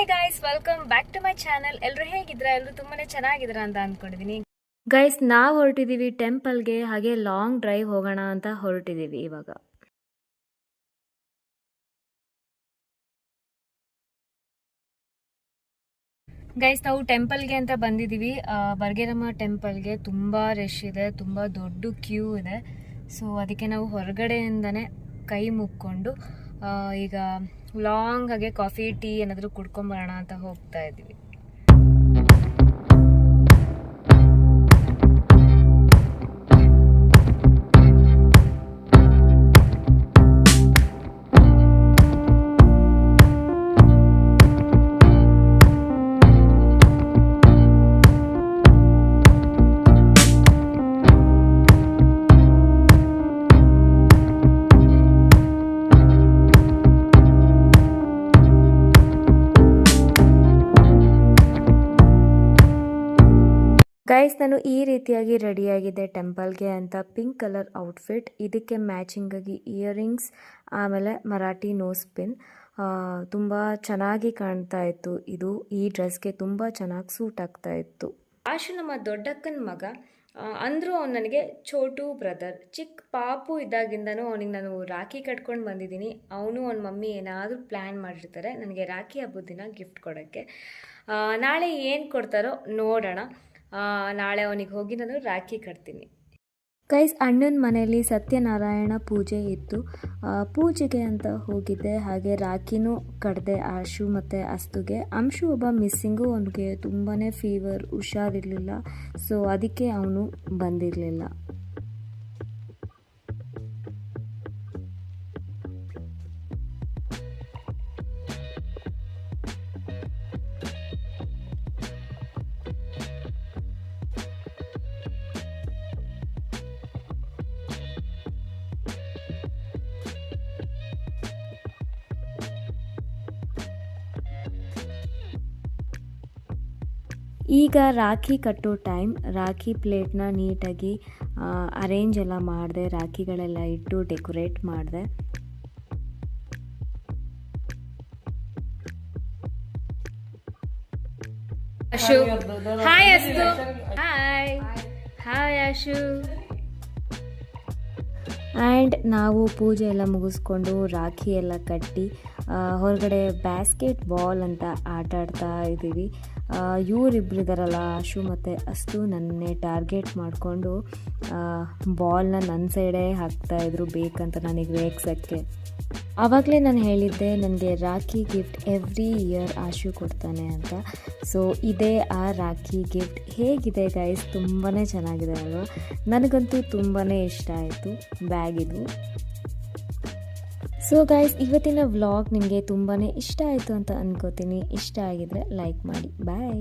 Hi guys, welcome back to my channel. ಎಲ್ಲರೂ ಹೇಗಿದ್ದೀರಾ? ಎಲ್ಲರೂ ತುಂಬಾನೇ ಚೆನ್ನಾಗಿದ್ದೀರಾ ಅಂತ ಅಂದ್ಕೊಂಡಿದ್ದೀನಿ. ಗೈಸ್, ನಾವು ಹೊರಟಿದ್ದೀವಿ ಟೆಂಪಲ್ಗೆ, ಹಾಗೆ ಲಾಂಗ್ ಡ್ರೈವ್ ಹೋಗೋಣ ಅಂತ ಹೊರಟಿದ್ದೀವಿ ಇವಾಗ. ಗೈಸ್, ನಾವು ಟೆಂಪಲ್ಗೆ ಅಂತ ಬಂದಿದ್ದೀವಿ. ಬರ್ಗೇರಮ್ಮ ಟೆಂಪಲ್ಗೆ ತುಂಬ ರಶ್ ಇದೆ, ತುಂಬ ದೊಡ್ಡ ಕ್ಯೂ ಇದೆ. ಸೊ ಅದಕ್ಕೆ ನಾವು ಹೊರಗಡೆಯಿಂದನೇ ಕೈ ಮುಕ್ಕೊಂಡು ಈಗ ಲಾಂಗ್ ಹಾಗೆ ಕಾಫಿ ಟೀ ಏನಾದರೂ ಕುಡ್ಕೊಂಬರೋಣ ಅಂತ ಹೋಗ್ತಾ ಇದ್ದೀವಿ. ಗೈಸ್, ನಾನು ಈ ರೀತಿಯಾಗಿ ರೆಡಿಯಾಗಿದ್ದೆ ಟೆಂಪಲ್ಗೆ ಅಂತ. ಪಿಂಕ್ ಕಲರ್ ಔಟ್ಫಿಟ್, ಇದಕ್ಕೆ ಮ್ಯಾಚಿಂಗಾಗಿ ಇಯರಿಂಗ್ಸ್, ಆಮೇಲೆ ಮರಾಠಿ ನೋಸ್ ಪಿನ್. ತುಂಬ ಚೆನ್ನಾಗಿ ಕಾಣ್ತಾ ಇತ್ತು. ಇದು ಈ ಡ್ರೆಸ್ಗೆ ತುಂಬ ಚೆನ್ನಾಗಿ ಸೂಟ್ ಆಗ್ತಾ ಇತ್ತು. ಆಶು ನಮ್ಮ ದೊಡ್ಡಕ್ಕನ ಮಗ. ಅಂದರೂ ಅವ್ನು ನನಗೆ ಛೋಟು ಬ್ರದರ್. ಚಿಕ್ಕ ಪಾಪು ಇದ್ದಾಗಿಂದನೂ ಅವನಿಗೆ ನಾನು ರಾಖಿ ಕಟ್ಕೊಂಡು ಬಂದಿದ್ದೀನಿ. ಅವನು ಅವನ ಮಮ್ಮಿ ಏನಾದರೂ ಪ್ಲ್ಯಾನ್ ಮಾಡಿರ್ತಾರೆ ನನಗೆ ರಾಖಿ ಹಬ್ಬದ ದಿನ ಗಿಫ್ಟ್ ಕೊಡೋಕ್ಕೆ. ನಾಳೆ ಏನು ಕೊಡ್ತಾರೋ ನೋಡೋಣ. ನಾಳೆ ಅವನಿಗೆ ಹೋಗಿ ನಾನು ರಾಖಿ ಕಟ್ತೀನಿ. ಗೈಸ್, ಅಣ್ಣನ ಮನೆಯಲ್ಲಿ ಸತ್ಯನಾರಾಯಣ ಪೂಜೆ ಇತ್ತು. ಪೂಜೆಗೆ ಅಂತ ಹೋಗಿದ್ದೆ. ಹಾಗೆ ರಾಖಿನೂ ಕಟ್ಟಿದೆ ಆಶು ಮತ್ತು ಅಸ್ತುಗೆ. ಅಂಶು ಒಬ್ಬ ಮಿಸ್ಸಿಂಗು. ಅವನಿಗೆ ತುಂಬಾ ಫೀವರ್, ಹುಷಾರಿರಲಿಲ್ಲ. ಸೊ ಅದಕ್ಕೆ ಅವನು ಬಂದಿರಲಿಲ್ಲ. ಈಗ ರಾಖಿ ಕಟ್ಟೋ ಟೈಮ್. ರಾಖಿ ಪ್ಲೇಟ್ನ ನೀಟಾಗಿ ಅರೇಂಜ್ ಎಲ್ಲ ಮಾಡಿದೆ, ರಾಖಿಗಳೆಲ್ಲ ಇಟ್ಟು ಡೆಕೋರೇಟ್ ಮಾಡಿದೆ. ಆಶು ಹಾಯ್. ಅಸ್ತು ಹಾಯ್. Hi Ashu. ಆ್ಯಂಡ್ ನಾವು ಪೂಜೆ ಎಲ್ಲ ಮುಗಿಸ್ಕೊಂಡು ರಾಖಿ ಎಲ್ಲ ಕಟ್ಟಿ ಹೊರಗಡೆ ಬ್ಯಾಸ್ಕೆಟ್ ಬಾಲ್ ಅಂತ ಆಟಾಡ್ತಾ ಇದ್ದೀವಿ. ಇವರಿಬ್ಬರಿದಾರಲ್ಲ, ಆಶು ಮತ್ತು ಅಸ್ತು, ನನ್ನೇ ಟಾರ್ಗೆಟ್ ಮಾಡಿಕೊಂಡು ಬಾಲ್ನ ನನ್ನ ಸೈಡೇ ಹಾಕ್ತಾಯಿದ್ರು ಬೇಕಂತ ನನಗೆ ರೇಗ್ಸೋಕ್ಕೆ. ಆವಾಗಲೇ ನಾನು ಹೇಳಿದ್ದೆ ನನಗೆ ರಾಖಿ ಗಿಫ್ಟ್ ಎವ್ರಿ ಇಯರ್ ಆಶು ಕೊಡ್ತಾನೆ ಅಂತ. ಸೊ ಇದೇ ಆ ರಾಖಿ ಗಿಫ್ಟ್. ಹೇಗಿದೆ ಗೈಸ್? ತುಂಬಾ ಚೆನ್ನಾಗಿದೆ ಅಲ್ವಾ? ನನಗಂತೂ ತುಂಬಾ ಇಷ್ಟ ಆಯಿತು ಬ್ಯಾಗ್ ಇದು. ಸೊ ಗೈಸ್, ಇವತ್ತಿನ ವ್ಲಾಗ್ ನಿಮಗೆ ತುಂಬಾ ಇಷ್ಟ ಆಯಿತು ಅಂತ ಅಂದ್ಕೋತೀನಿ. ಇಷ್ಟ ಆಗಿದರೆ ಲೈಕ್ ಮಾಡಿ. ಬಾಯ್.